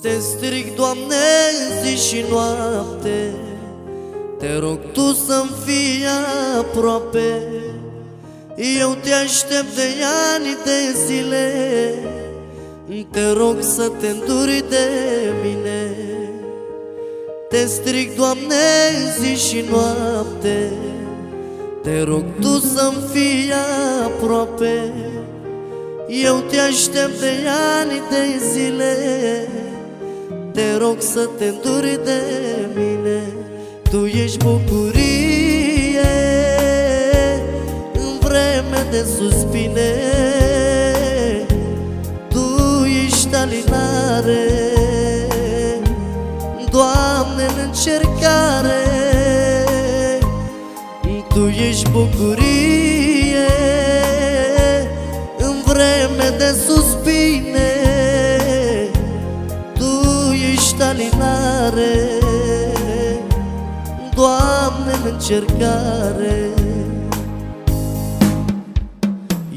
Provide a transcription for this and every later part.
Te strig, Doamne, zi și noapte, te rog Tu să-mi fii aproape. Eu te aștept de ani de zile, te rog să te înduri de mine. Te strig, Doamne, zi și noapte, te rog Tu să-mi fii aproape. Eu te aștept de ani de zile, te rog să te înduri de mine. Tu ești bucurie în vreme de suspine, Tu ești alinare, Doamne, în încercare. Tu ești bucurie în vreme de suspine, Tu ești alinare, Doamne, în încercare.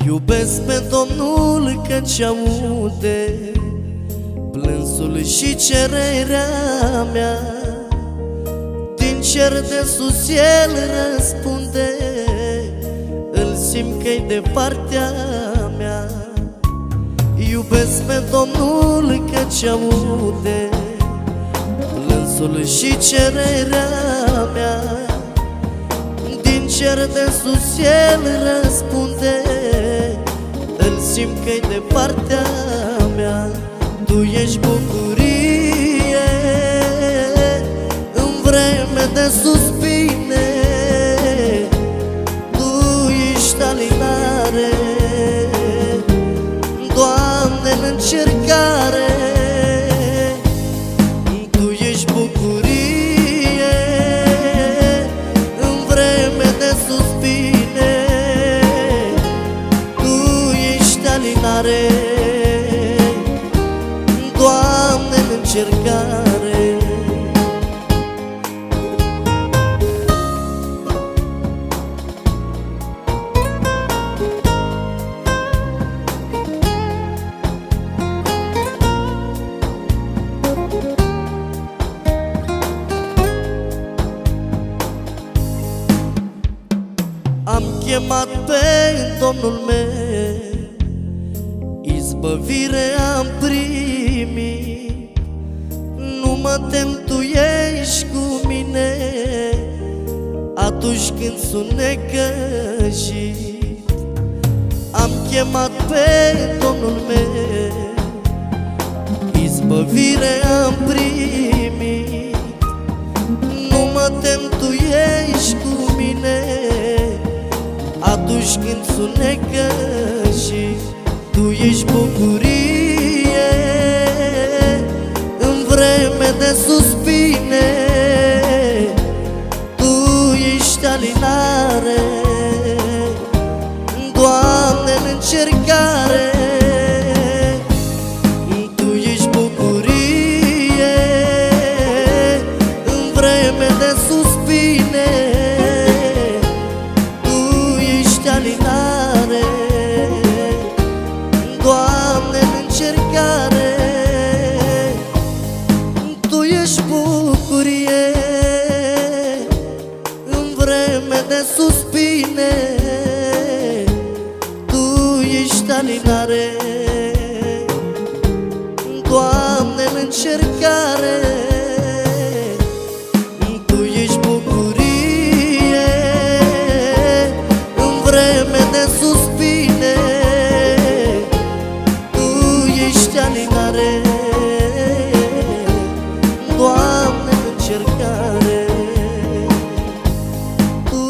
Iubesc pe Domnul căci aude plânsul și cererea mea. Din cer de sus El răspunde, îl simt că-i de partea mea. Iubesc pe Domnul căci aude plânsul și cererea mea. Din cer de sus El răspunde, îl simt că-i de partea mea. Tu ești bucurie în vreme de suspine, Tu ești alinare, Doamne, în încercare. Tu ești bucurie în vreme de suspine, Tu ești alinare, Doamne, în încercare. Am chemat pe Domnul meu, izbăvire am primit. Nu mă tem, Tu ești cu mine atunci când sunt necăjit. Am chemat pe Domnul meu, izbăvire am primit. Nu mă tem, Tu ești cu mine atunci când sunt necăjit. Tu ești bucurie în vreme de suspine, Tu ești alinare, Doamne, în încercare. Tu ești bucurie în vreme de suspine, Tu ești alinare, Doamne, în încercare. Tu ești bucurie în vreme de suspine, Tu ești alinare, Doamne, în încercare. Tu ești bucurie în vreme de suspine, Tu ești alinare, Doamne, în încercare. Tu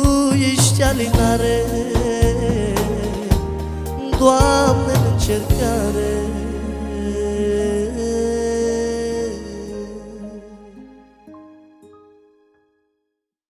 ești alinare, Doamne,